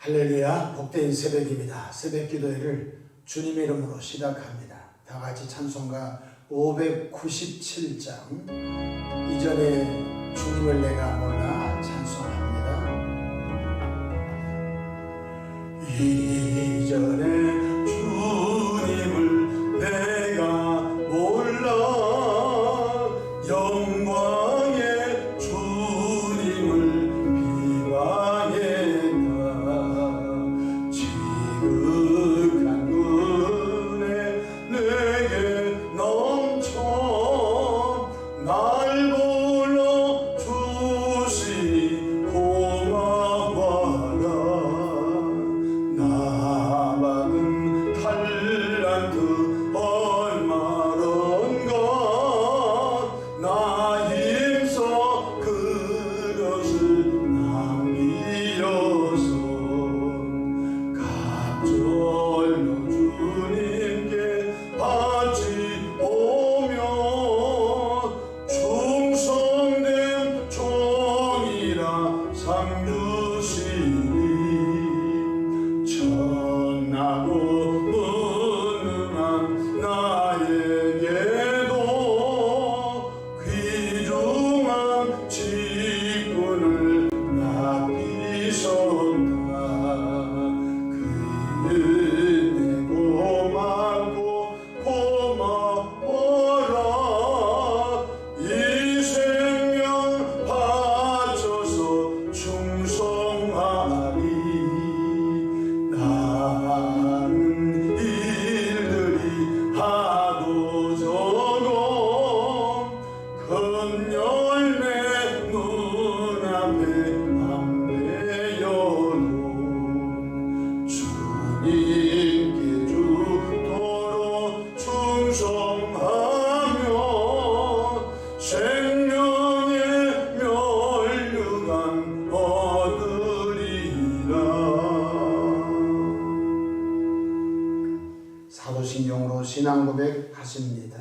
할렐루야, 복된 새벽입니다. 새벽 기도회를 주님의 이름으로 시작합니다. 다 같이 찬송가 597장 이전에 주님을 내가 몰라 찬송합니다. 이전에 주님을 내가 몰라 영광의 주님을 비방했다. 지극한 은혜 내게 넘쳐 날 불러 주시니 고마워라. 나 받은 탈란트 얼마런가 나 힘써 그것을 남기어서 갑절로 주님께 바치 오며 충성된 종이라 상 주시니 천하고 무능한 나에게도 귀중한 직분을 맡기셨다. 그 은혜 고맙고 고마워라. 이 생명 바쳐서 충성하리. 나는 일들이 하도 적어 큰 열매 눈앞에 안 베어도 주님께 주도록 충성하며 생명의 멸류관 얻으리라. 사도신경으로 신앙 고백하십니다.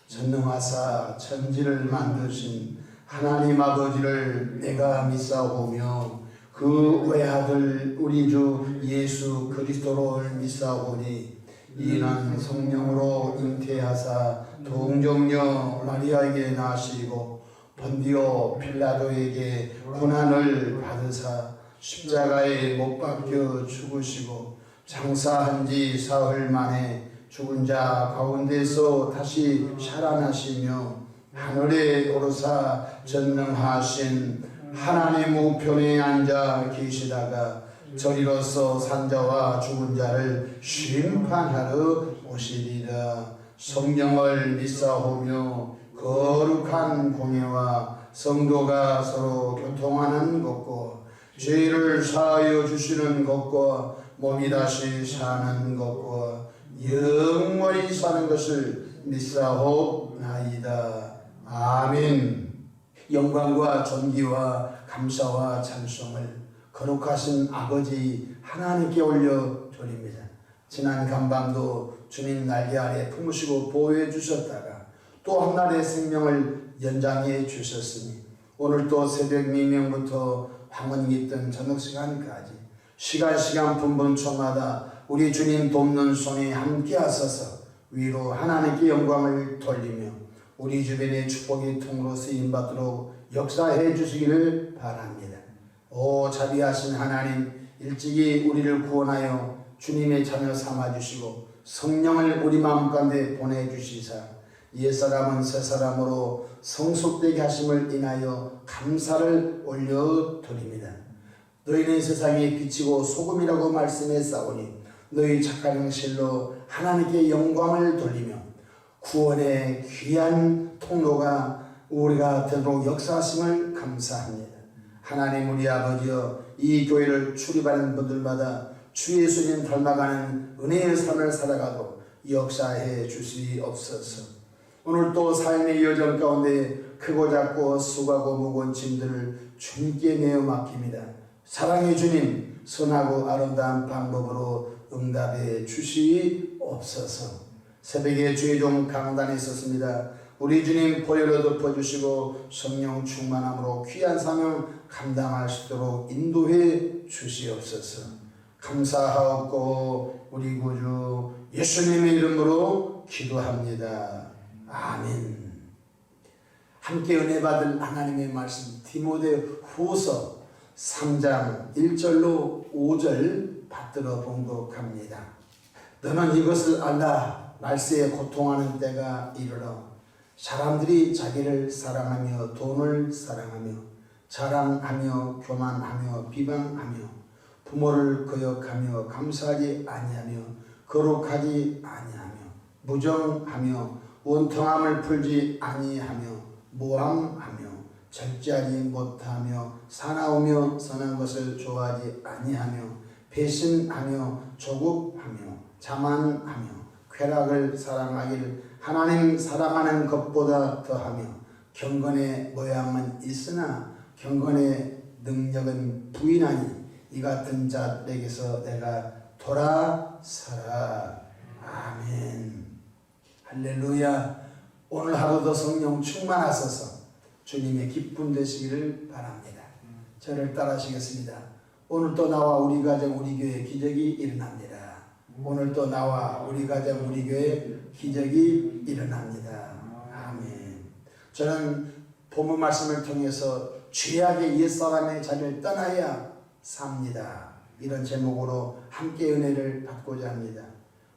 전능하사 천지를 만드신 하나님 아버지를 내가 믿사오며 그 외아들 우리 주 예수 그리스도를 믿사오니 이는 성령으로 잉태하사 동정녀 마리아에게 나시고 본디오 필라도에게 고난을 받으사 십자가에 못 박혀 죽으시고 장사한 지 사흘 만에 죽은 자 가운데서 다시 살아나시며 하늘에 오르사 전능하신 하나님 우편에 앉아 계시다가 저리로서 산자와 죽은 자를 심판하러 오시리라. 성령을 믿사오며 거룩한 공예와 성도가 서로 교통하는 것과 죄를 사하여 주시는 것과 몸이 다시 사는 것과 영원히 사는 것을 믿사옵나이다. 아멘. 영광과 존귀와 감사와 찬송을 거룩하신 아버지 하나님께 올려드립니다. 지난 간밤도 주님 날개 아래 품으시고 보호해 주셨다가 또 한날의 생명을 연장해 주셨으니 오늘 또 새벽 미명부터 황혼 깃든 저녁 시간까지 시간 분분초마다 우리 주님 돕는 손에 함께 하소서 위로 하나님께 영광을 돌리며 우리 주변의 축복의 통으로 쓰임받도록 역사해 주시기를 바랍니다. 오 자비하신 하나님, 일찍이 우리를 구원하여 주님의 자녀 삼아주시고 성령을 우리 마음 가운데 보내주시사 옛사람은 새사람으로 성숙되게 하심을 인하여 감사를 올려드립니다. 너희는 세상에 빛이고 소금이라고 말씀했사오니 너희 착한 행실로 하나님께 영광을 돌리며 구원의 귀한 통로가 우리가 되도록 역사하심을 감사합니다. 하나님 우리 아버지여, 이 교회를 출입하는 분들마다 주 예수님 닮아가는 은혜의 삶을 살아가도록 역사해 주시옵소서. 오늘 또 삶의 여정 가운데 크고 작고 수고하고 무거운 짐들을 주님께 내어 맡깁니다. 사랑의 주님, 선하고 아름다운 방법으로 응답해 주시옵소서. 새벽에 주의 종 강단에 있었습니다. 우리 주님 보혈로 덮어주시고 성령 충만함으로 귀한 사명 감당할 수 있도록 인도해 주시옵소서. 감사하옵고 우리 구주 예수님의 이름으로 기도합니다. 아멘. 함께 은혜 받을 하나님의 말씀 디모데후서 3장 1절로 5절 받들어 봉독합니다. 너는 이것을 알라. 말세에 고통하는 때가 이르러 사람들이 자기를 사랑하며 돈을 사랑하며 자랑하며 교만하며 비방하며 부모를 거역하며 감사하지 아니하며 거룩하지 아니하며 무정하며 원통함을 풀지 아니하며 모함하며 절제하지 못하며 사나우며 선한 것을 좋아하지 아니하며 배신하며 조급하며 자만하며 쾌락을 사랑하기를 하나님 사랑하는 것보다 더하며 경건의 모양은 있으나 경건의 능력은 부인하니 이 같은 자들에게서 내가 돌아서라. 아멘. 할렐루야. 오늘 하루도 성령 충만하소서 주님의 기쁨 되시기를 바랍니다. 저를 따라하시겠습니다. 오늘 또 나와 우리 가정 우리 교회 기적이 일어납니다. 오늘 또 나와 우리 가정 우리 교회 기적이 일어납니다. 아멘. 저는 본문 말씀을 통해서 죄악의 옛사람의 자리를 떠나야 삽니다. 이런 제목으로 함께 은혜를 받고자 합니다.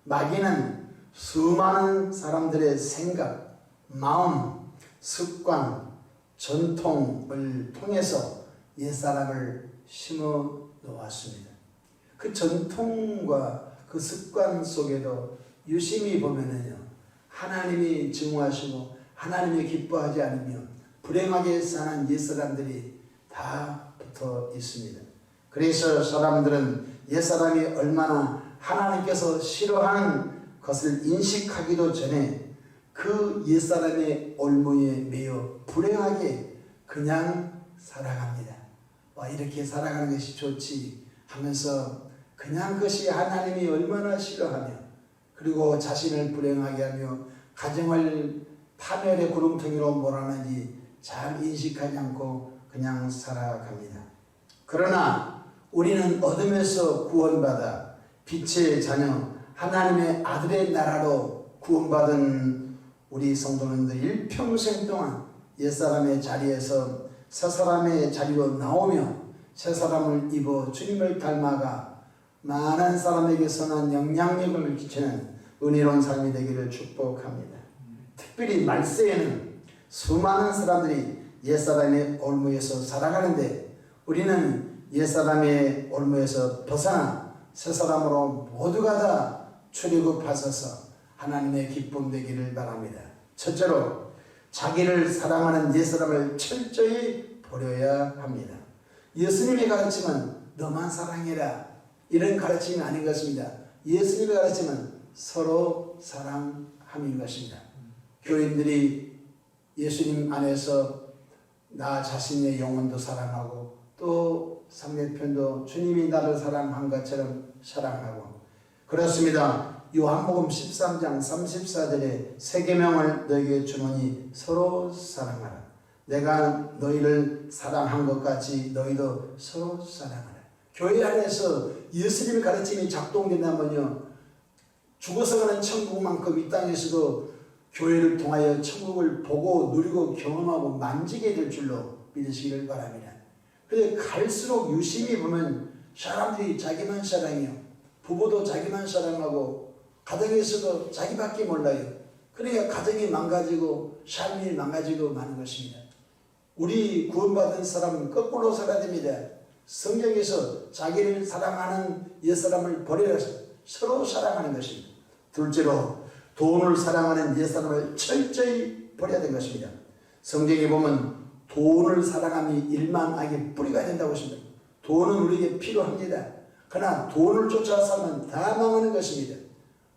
마귀는 수많은 사람들의 생각, 마음, 습관, 전통을 통해서 옛사람을 심어 놓았습니다. 그 전통과 그 습관 속에도 유심히 보면은요, 하나님이 증오하시고 하나님이 기뻐하지 않으며 불행하게 사는 옛사람들이 다 붙어 있습니다. 그래서 사람들은 옛사람이 얼마나 하나님께서 싫어하는 것을 인식하기도 전에 그 옛사람의 올무에 매여 불행하게 그냥 살아갑니다. 와, 이렇게 살아가는 것이 좋지 하면서 그냥 그것이 하나님이 얼마나 싫어하며 그리고 자신을 불행하게 하며 가정을 파멸의 구름텅이로 몰아내지 잘 인식하지 않고 그냥 살아갑니다. 그러나 우리는 어둠에서 구원받아 빛의 자녀 하나님의 아들의 나라로 구원받은 우리 성도님들 일평생 동안 옛사람의 자리에서 새사람의 자리로 나오며 새사람을 입어 주님을 닮아가 많은 사람에게 선한 영향력을 끼치는 은혜로운 삶이 되기를 축복합니다. 특별히 말세에는 수많은 사람들이 옛사람의 올무에서 살아가는데 우리는 옛사람의 올무에서 벗어나 새사람으로 모두가 다 출애굽하셔서 하나님의 기쁨 되기를 바랍니다. 첫째로 자기를 사랑하는 옛사람을 철저히 버려야 합니다. 예수님의 가르침은 너만 사랑해라 이런 가르침이 아닌 것입니다. 예수님의 가르침은 서로 사랑함인 것입니다. 교인들이 예수님 안에서 나 자신의 영혼도 사랑하고 또 상대편도 주님이 나를 사랑한 것처럼 사랑하고 그렇습니다. 요한복음 13장 34절에 새 계명을 너희에게 주노니 서로 사랑하라. 내가 너희를 사랑한 것 같이 너희도 서로 사랑하라. 교회 안에서 예수님의 가르침이 작동된다면요, 죽어서 가는 천국만큼 이 땅에서도 교회를 통하여 천국을 보고 누리고 경험하고 만지게 될 줄로 믿으시기를 바랍니다. 그런데 갈수록 유심히 보면 사람들이 자기만 사랑해요. 부부도 자기만 사랑하고 가정에서도 자기밖에 몰라요. 그러니까 가정이 망가지고 삶이 망가지고 마는 것입니다. 우리 구원받은 사람은 거꾸로 살아야 됩니다. 성경에서 자기를 사랑하는 옛사람을 버려서 서로 사랑하는 것입니다. 둘째로 돈을 사랑하는 옛사람을 철저히 버려야 되는 것입니다. 성경에 보면 돈을 사랑함이 일만하게 뿌리가 된다고 했습니다. 돈은 우리에게 필요합니다. 그러나 돈을 쫓아 살면 다 망하는 것입니다.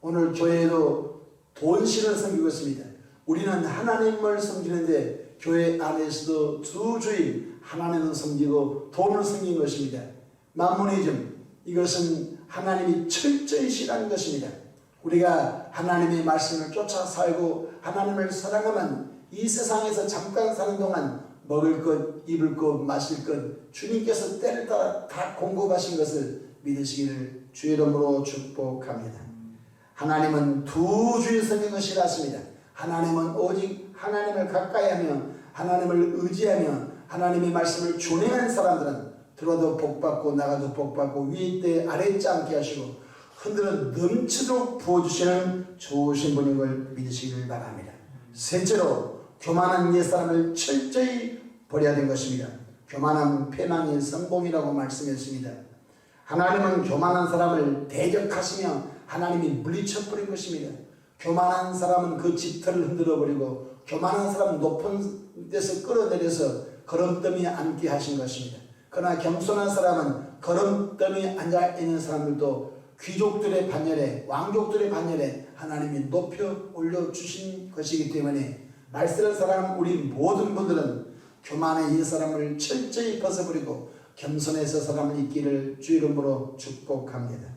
오늘 교회도 돈신을 섬기고 있습니다. 우리는 하나님을 섬기는데 교회 안에서도 두 주일 하나님을 섬기고 돈을 섬기는 것입니다. 만모니즘, 이것은 하나님이 철저히 싫어하는 것입니다. 우리가 하나님의 말씀을 쫓아 살고 하나님을 사랑하면 이 세상에서 잠깐 사는 동안 먹을 것, 입을 것, 마실 것 주님께서 때를 따라 다 공급하신 것을 믿으시기를 주의 이름으로 축복합니다. 하나님은 두 주의 성경을 싫어하십니다. 하나님은 오직 하나님을 가까이하며 하나님을 의지하며 하나님의 말씀을 준행하는 사람들은 들어도 복받고 나가도 복받고 위에 때 아래 있지 않게 하시고 흔들어 넘치도록 부어주시는 좋으신 분인 걸 믿으시기를 바랍니다. 셋째로 교만한 옛사람을 철저히 버려야 된 것입니다. 교만한 패망의 성공이라고 말씀했습니다. 하나님은 교만한 사람을 대적하시며 하나님이 물리쳐버린 것입니다. 교만한 사람은 그 짙어를 흔들어버리고 교만한 사람은 높은 데서 끌어내려서 걸음더미에 앉게 하신 것입니다. 그러나 겸손한 사람은 걸음더미에 앉아있는 사람들도 귀족들의 반열에 왕족들의 반열에 하나님이 높여 올려주신 것이기 때문에 말씀을 사랑하는 우리 모든 분들은 교만의 옛사람을 철저히 벗어버리고 겸손해서 사람을 있기를 주 이름으로 축복합니다.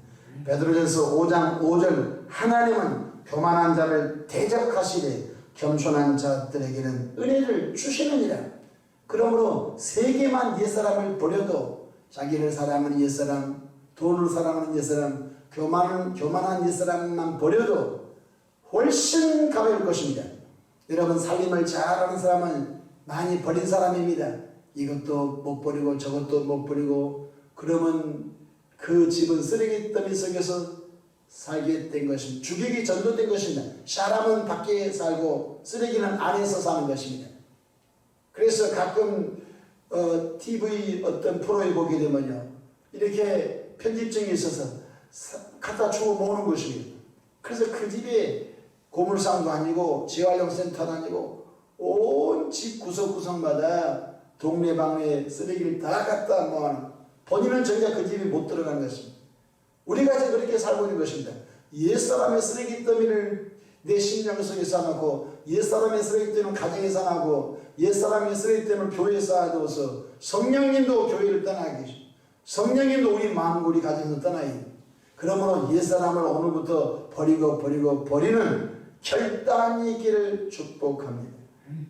베드로전서 5장 5절 하나님은 교만한 자를 대적하시되 겸손한 자들에게는 은혜를 주시느니라. 그러므로 세계만 옛사람을 버려도 자기를 사랑하는 옛사람, 돈을 사랑하는 옛사람, 교만한 옛사람만 버려도 훨씬 가벼울 것입니다. 여러분 살림을 잘하는 사람은 많이 버린 사람입니다. 이것도 못 버리고 저것도 못 버리고 그러면 그 집은 쓰레기 더미 속에서 살게 된 것입니다. 주객이 전도된 것입니다. 사람은 밖에 살고 쓰레기는 안에서 사는 것입니다. 그래서 가끔 TV 어떤 프로에 보게 되면요 이렇게 편집증이 있어서 갖다 주고 모으는 것입니다. 그래서 그 집에 고물상도 아니고 재활용센터도 아니고 온 집 구석구석마다 동네방네 쓰레기를 다 갖다 모아놓은 본인은 정작 그 집에 못 들어가는 것입니다. 우리가 이제 그렇게 살고 있는 것입니다. 옛사람의 쓰레기 더미를 내 심령 속에 쌓아놓고 옛사람의 쓰레기 더미는 가정에 쌓아놓고 옛사람의 쓰레기 더미를 교회에 쌓아두어서 성령님도 교회를 떠나게 계십니다. 성령님도 우리 마음 우리 가정에서 떠나야 그러므로 옛사람을 오늘부터 버리는 결단이 있기를 축복합니다.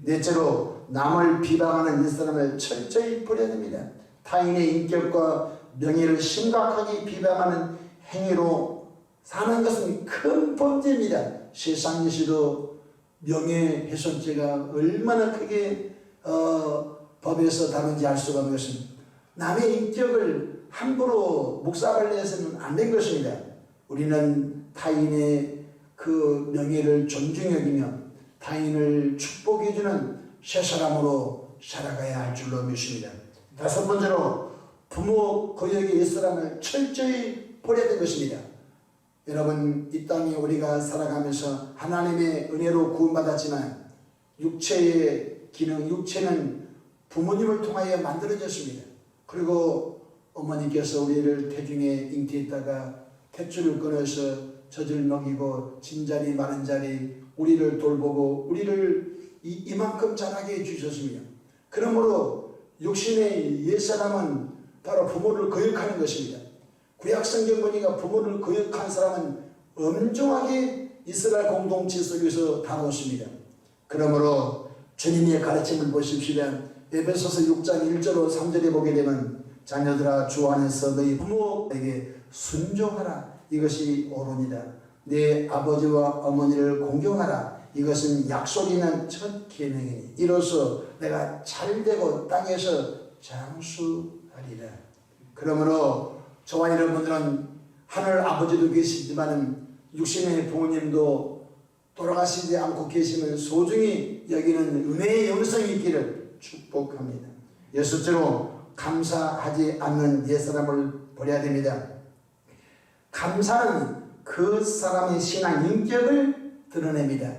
넷째로 남을 비방하는 옛사람을 철저히 버려야 됩니다. 타인의 인격과 명예를 심각하게 비방하는 행위로 사는 것은 큰 범죄입니다. 세상에서도 명예훼손죄가 얼마나 크게 법에서 다룬지 알 수가 없는 것입니다. 남의 인격을 함부로 묵사발려해서는 안 된 것입니다. 우리는 타인의 그 명예를 존중히 여기며 타인을 축복해주는 새 사람으로 살아가야 할 줄로 믿습니다. 다섯 번째로 부모 거역의 옛사람을 철저히 버려야 될 것입니다. 여러분 이 땅에 우리가 살아가면서 하나님의 은혜로 구원받았지만 육체의 기능, 육체는 부모님을 통하여 만들어졌습니다. 그리고 어머니께서 우리를 태중에 잉태했다가 탯줄을 끊어서 젖을 먹이고 진자리 마른자리 우리를 돌보고 우리를 이만큼 자라게 해주셨습니다. 그러므로 육신의 옛사람은 바로 부모를 거역하는 것입니다. 구약성경 보니까 부모를 거역한 사람은 엄중하게 이스라엘 공동체 속에서 다루었습니다. 그러므로 주님의 가르침을 보십시다. 에베소서 6장 1절로 3절에 보게 되면 자녀들아 주 안에서 너희 부모에게 순종하라. 이것이 옳으니라. 내 아버지와 어머니를 공경하라. 이것은 약속 있는 첫 계명이니 이로써 내가 잘되고 땅에서 장수하리라. 그러므로 저와 여러분들은 하늘 아버지도 계시지만 육신의 부모님도 돌아가시지 않고 계시면 소중히 여기는 은혜의 영성이 있기를 축복합니다. 여섯째로 감사하지 않는 옛사람을 버려야 됩니다. 감사는 그 사람의 신앙 인격을 드러냅니다.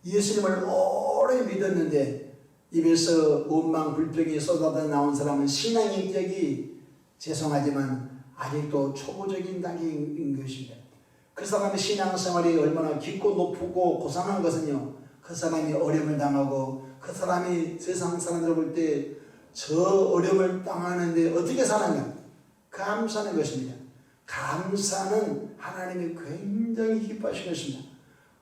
예수님을 오래 믿었는데 입에서 원망 불평이 쏟아져 나온 사람은 신앙 인격이 죄송하지만 아직도 초보적인 단계인 것입니다. 그 사람의 신앙생활이 얼마나 깊고 높고 고상한 것은요 그 사람이 어려움을 당하고 그 사람이 세상 사람들 볼 때 저 어려움을 당하는데 어떻게 사느냐 감사하는 것입니다. 감사는 하나님이 굉장히 기뻐하시는 것입니다.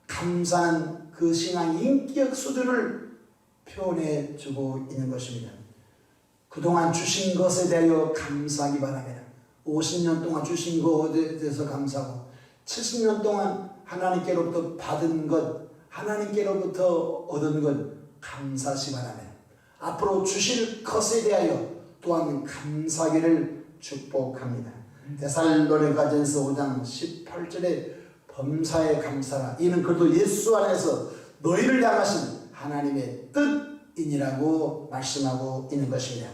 감사는 그 신앙 인격 수준을 표현해 주고 있는 것입니다. 그동안 주신 것에 대하여 감사하기 바랍니다. 50년 동안 주신 것에 대해서 감사하고 70년 동안 하나님께로부터 받은 것, 하나님께로부터 얻은 것 감사시 바라며 앞으로 주실 것에 대하여 또한 감사하기를 축복합니다. 데살로니가전서 5장 18절에 범사에 감사라. 이는 그래도 예수 안에서 너희를 향하신 하나님의 뜻이니라고 말씀하고 있는 것입니다.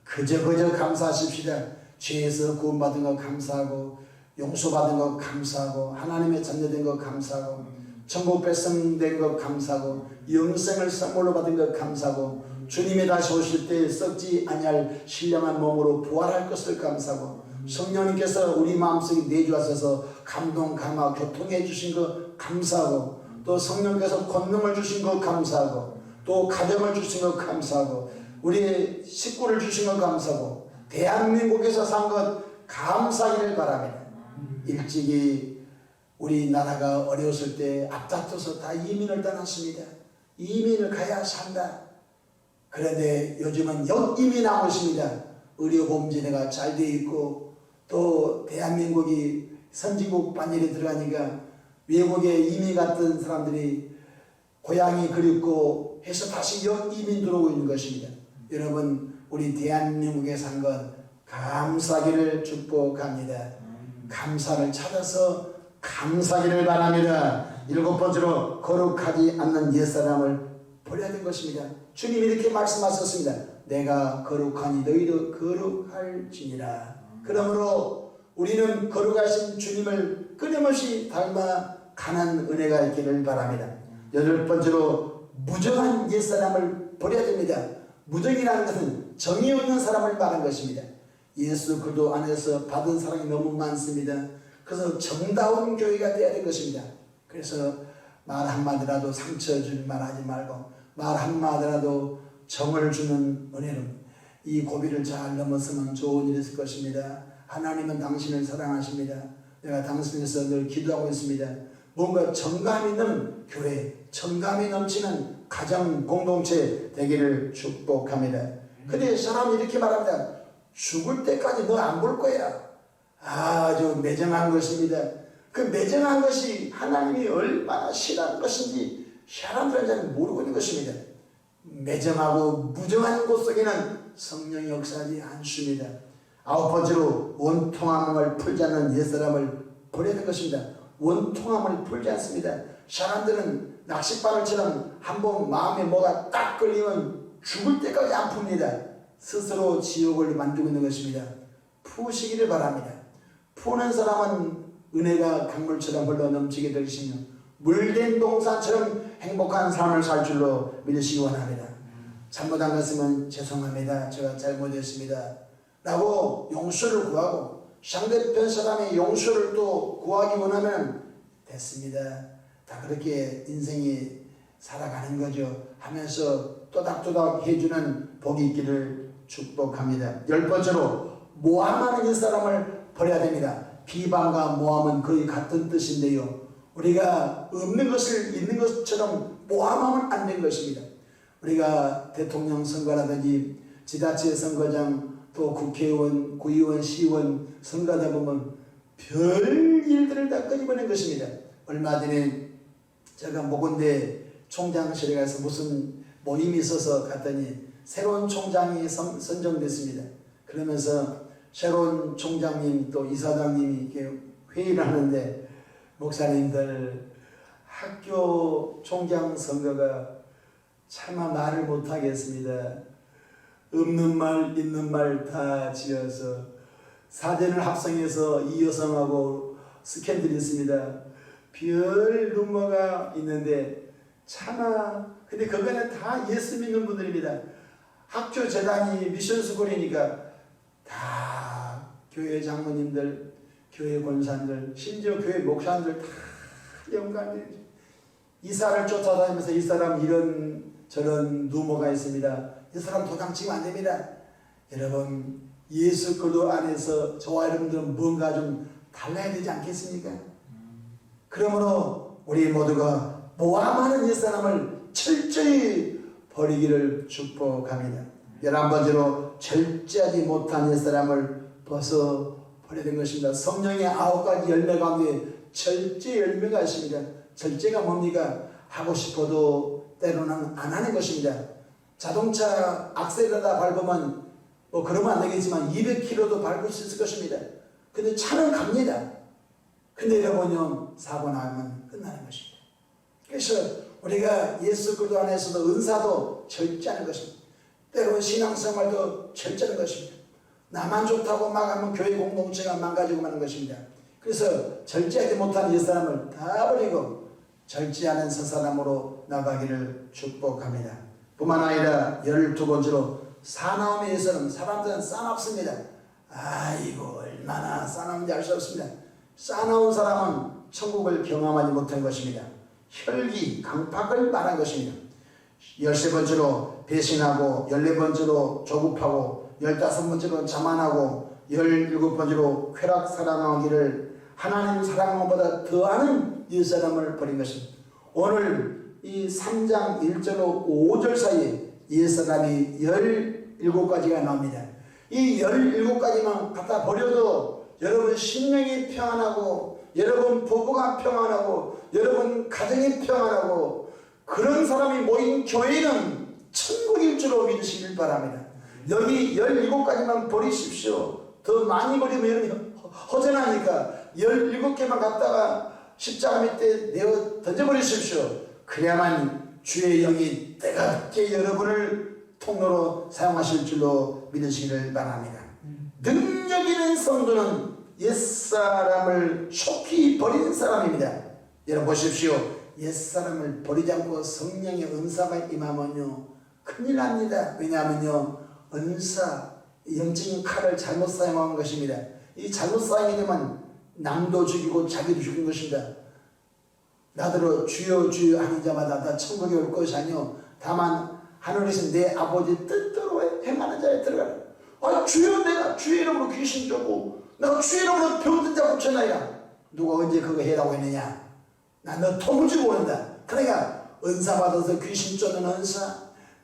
그저 감사하십시다. 죄에서 구원받은 것 감사하고 용서받은 것 감사하고 하나님의 자녀된 것 감사하고 천국 백성된 것 감사하고 영생을 선물로 받은 것 감사하고 주님이 다시 오실 때 썩지 아니할 신령한 몸으로 부활할 것을 감사하고 성령님께서 우리 마음속에 내주하셔서 감동, 감화, 교통해 주신 것 감사하고 또 성령께서 권능을 주신 것 감사하고 또 가정을 주신 것 감사하고 우리 식구를 주신 것 감사하고 대한민국에서 산 것 감사하기를 바랍니다. 일찍이 우리나라가 어려웠을 때 앞다퉈서 다 이민을 떠났습니다. 이민을 가야 산다. 그런데 요즘은 역이민하고 있습니다. 의료보험제도가 잘 되어 있고 또 대한민국이 선진국 반열에 들어가니까 외국에 이민 갔던 사람들이 고향이 그립고 해서 다시 역이민 들어오고 있는 것입니다. 여러분 우리 대한민국에 산 것 감사하기를 축복합니다. 감사를 찾아서 감사하기를 바랍니다. 7번째로 거룩하지 않는 옛사람을 버려야 된 것입니다. 주님이 이렇게 말씀하셨습니다. 내가 거룩하니 너희도 거룩할지니라. 그러므로 우리는 거룩하신 주님을 끊임없이 닮아가는 은혜가 있기를 바랍니다. 8번째로 무정한 옛사람을 버려야 됩니다. 무정이라는 것은 정이 없는 사람을 말하는 것입니다. 예수 그리스도 안에서 받은 사랑이 너무 많습니다. 그래서 정다운 교회가 되어야 될 것입니다. 그래서 말 한마디라도 상처 주는 말 하지 말고 말 한마디라도 정을 주는 은혜로 이 고비를 잘 넘어서면 좋은 일이 있을 것입니다. 하나님은 당신을 사랑하십니다. 내가 당신에서 늘 기도하고 있습니다. 뭔가 정감 있는 교회, 정감이 넘치는 가정 공동체 되기를 축복합니다. 근데 사람이 이렇게 말합니다. 죽을 때까지 너 안 볼 거야. 아주 매정한 것입니다. 그 매정한 것이 하나님이 얼마나 싫어하는 것인지 사람들은 잘 모르고 있는 것입니다. 매정하고 무정한 곳 속에는 성령이 역사하지 않습니다. 9번째로 원통함을 풀지 않는 옛사람을 버려야 될 것입니다. 원통함을 풀지 않습니다. 사람들은 낚싯바늘처럼 한번 마음에 뭐가 딱 걸리면 죽을 때까지 안 풉니다. 스스로 지옥을 만들고 있는 것입니다. 푸시기를 바랍니다. 푸는 사람은 은혜가 강물처럼 흘러 넘치게 되시며 물된 동산처럼 행복한 삶을 살 줄로 믿으시기 원합니다. 잘못한 것이면 죄송합니다. 제가 잘못했습니다. 라고 용서를 구하고 상대편 사람의 용서를 또 구하기 원하면 됐습니다. 다 그렇게 인생이 살아가는 거죠. 하면서 또닥또닥 해주는 복이 있기를 축복합니다. 10번째로 모함하는 옛사람을 버려야 됩니다. 비방과 모함은 거의 같은 뜻인데요. 우리가 없는 것을 있는 것처럼 모함하면 안 된 것입니다. 우리가 대통령 선거라든지 지자체 선거장 또 국회의원, 구의원, 시의원 선거하다 보면 별 일들을 다 끄집어낸 것입니다. 얼마 전에 제가 모건대 총장실에 가서 무슨 모임이 있어서 갔더니 새로운 총장이 선정됐습니다. 그러면서 새로운 총장님 또 이사장님이 이렇게 회의를 하는데 목사님들 학교 총장 선거가 차마 말을 못하겠습니다. 없는 말 있는 말 다 지어서 사전을 합성해서 이 여성하고 스캔들이 있습니다. 별 루머가 있는데 차마 근데 그거는 다 예수 믿는 분들입니다. 학교 재단이 미션스쿨이니까 다 교회 장로님들, 교회 권사님들, 심지어 교회 목사님들 다 연관이 이사를 쫓아다니면서 이 사람 이런 저런 루머가 있습니다. 이 사람 도장치면 안 됩니다. 여러분 예수 그리스도 안에서 저와 여러분들은 뭔가 좀 달라야 되지 않겠습니까? 그러므로 우리 모두가 모함하는 옛사람을 철저히 버리기를 축복합니다. 11번째로 절제하지 못한 옛사람을 버려야 되는 것입니다. 성령의 9가지 열매 가운데 절제 열매가 있습니다. 절제가 뭡니까? 하고 싶어도 때로는 안 하는 것입니다. 자동차 악셀에다 밟으면 뭐 그러면 안 되겠지만 200km도 밟을 수 있을 것입니다. 근데 차는 갑니다. 근데 여러분요, 사고 나면 끝나는 것입니다. 그래서 우리가 예수 그리스도 안에서도 은사도 절제하는 것입니다. 때로는 신앙생활도 절제하는 것입니다. 나만 좋다고 막 하면 교회 공동체가 망가지고 마는 것입니다. 그래서 절제하지 못한 옛사람을 다 버리고 절제하는 새사람으로 나가기를 축복합니다. 뿐만 아니라 12번째로 사나움의 옛사람. 사람들은 싸납습니다. 아이고 얼마나 싸나운지 알 수 없습니다. 싸나운 사람은 천국을 경험하지 못한 것입니다. 혈기, 강팍을 말한 것입니다. 13번째로 배신하고 14번째로 조급하고 15번째로 자만하고 17번째로 쾌락 사랑하기를 하나님 사랑하는 것보다 더하는 옛사람을 버린 것입니다. 오늘 이 3장 1절로 5절 사이에 옛사람이 17가지가 나옵니다. 이 17가지만 갖다 버려도 여러분 심령이 평안하고 여러분 부부가 평안하고 여러분 가정이 평안하고 그런 사람이 모인 교회는 천국일 줄로 믿으시길 바랍니다. 여기 17가지만 버리십시오. 더 많이 버리면 여러분이 허전하니까 17개만 갖다가 십자가 밑에 내어 던져버리십시오. 그래야만 주의 영이 뜨겁게 여러분을 통로로 사용하실 줄로 믿으시기를 바랍니다. 능력 있는 성도는 옛사람을 속히 버리는 사람입니다. 여러분 보십시오. 옛사람을 버리지 않고 성령의 은사가 임하면요 큰일 납니다. 왜냐하면요 은사, 영적인 칼을 잘못 사용한 것입니다. 이 잘못 사용이 되면 남도 죽이고 자기도 죽인 것입니다. 나더러 주여 주여 하는 자마다 다 천국에 올 것이 아니요 다만 하늘에서 내 아버지 뜻대로 행하는 자에 들어가라. 아 주여 내가 주의 이름으로 귀신 쫓고 내가 주의 이름으로 병든 자 고쳐나이라. 누가 언제 그거 해라고 했느냐. 나 너 도무지 모른다. 그러니까 은사 받아서 귀신 쫓는 은사,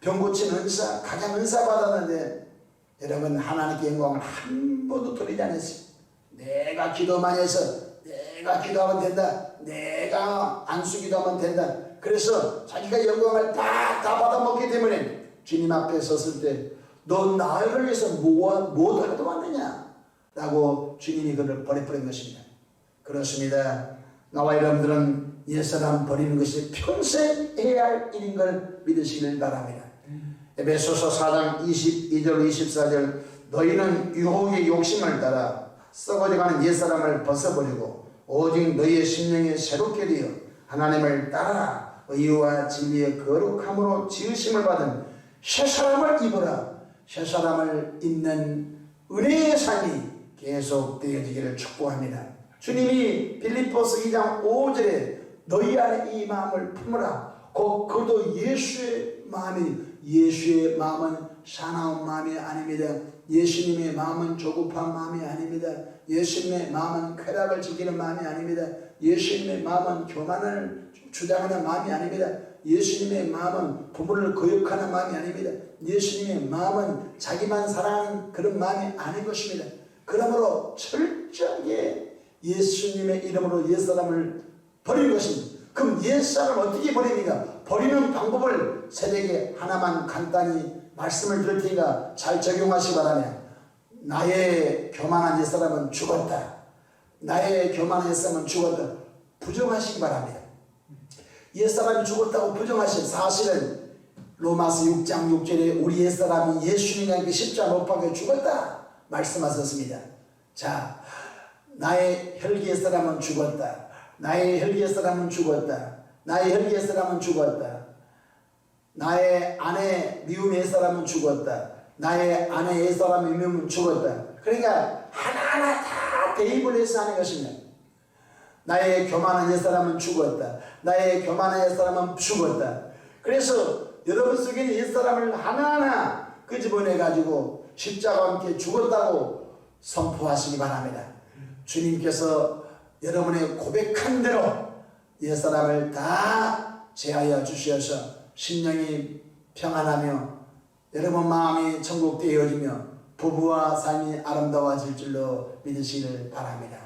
병 고치는 은사, 가장 은사 받았는데 여러분 하나님께 영광을 한 번도 돌리지 않았어요. 내가 기도만 해서 내가 기도하면 된다. 내가 안수기도하면 된다. 그래서 자기가 영광을 다 받아먹기 때문에 주님 앞에 섰을 때 너 나를 위해서 뭐 하도 왔느냐 라고 주님이 그를 버려버린 것입니다. 그렇습니다. 나와 여러분들은 옛사람 버리는 것이 평생 해야 할 일인 걸 믿으시길 바랍니다. 에베소서 4장 22절 24절 너희는 유혹의 욕심을 따라 썩어져가는 옛사람을 벗어버리고 오직 너희의 심령이 새롭게 되어 하나님을 따라 의와 진리의 거룩함으로 지으심을 받은 새사람을 입어라. 새사람을 입는 은혜의 삶이 계속 되어지기를 축복합니다. 주님이 빌립보서 2장 5절에 너희 안에 이 마음을 품으라. 그도 예수의 마음이 예수의 마음은 사나운 마음이 아닙니다. 예수님의 마음은 조급한 마음이 아닙니다. 예수님의 마음은 쾌락을 즐기는 마음이 아닙니다. 예수님의 마음은 교만을 주장하는 마음이 아닙니다. 예수님의 마음은 부모를 거역하는 마음이 아닙니다. 예수님의 마음은 자기만 사랑하는 그런 마음이 아닌 것입니다. 그러므로 철저하게 예수님의 이름으로 옛사람을 버리는 것입니다. 그럼 옛사람을 어떻게 버립니까? 버리는 방법을 새벽에 하나만 간단히 말씀을 드릴 테니까 잘 적용하시기 바랍니다. 나의 교만한 옛사람은 죽었다. 나의 교만한 옛사람은 죽었다. 부정하시기 바랍니다. 옛사람이 죽었다고 부정하신 사실은 로마서 6장 6절에 우리 옛사람이 예수님과 함께 십자가 못 박혀 죽었다 말씀하셨습니다. 자, 나의 혈기 옛사람은 죽었다. 나의 혈기 옛사람은 죽었다. 나의 혈기 옛사람은 죽었다. 나의 아내 미움의 옛사람은 죽었다. 나의 아내 옛사람의 미움은 죽었다. 그러니까 하나하나 다 대입을 해서 하는 것입니다. 나의 교만한 옛사람은 죽었다. 나의 교만한 옛사람은 죽었다. 그래서 여러분 속에는 옛사람을 하나하나 끄집어내가지고 십자가와 함께 죽었다고 선포하시기 바랍니다. 주님께서 여러분의 고백한 대로 옛사람을 다 제하여 주셔서 심령이 평안하며 여러분 마음이 천국 되어지며 부부와 삶이 아름다워질 줄로 믿으시기를 바랍니다.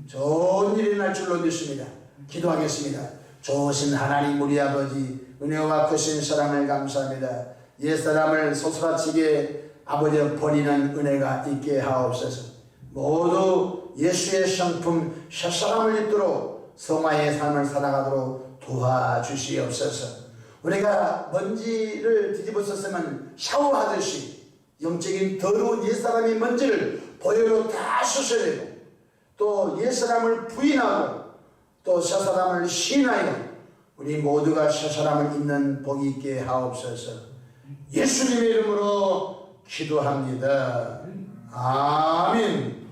좋은 일이 날 줄로 믿습니다. 기도하겠습니다. 좋으신 하나님 우리 아버지, 은혜와 크신 사랑을 감사합니다. 옛사람을 소스라치게 아버지 버리는 은혜가 있게 하옵소서. 모두 예수의 성품 새사람을 입도록 성화의 삶을 살아가도록 도와주시옵소서. 우리가 먼지를 뒤집어 썼으면 샤워하듯이 영적인 더러운 옛사람의 먼지를 보혈로 다 씻어내고, 또 옛사람을 부인하고 또 새사람을 시인하여 우리 모두가 새사람을 입는 복이 있게 하옵소서. 예수님의 이름으로 기도합니다. 아멘.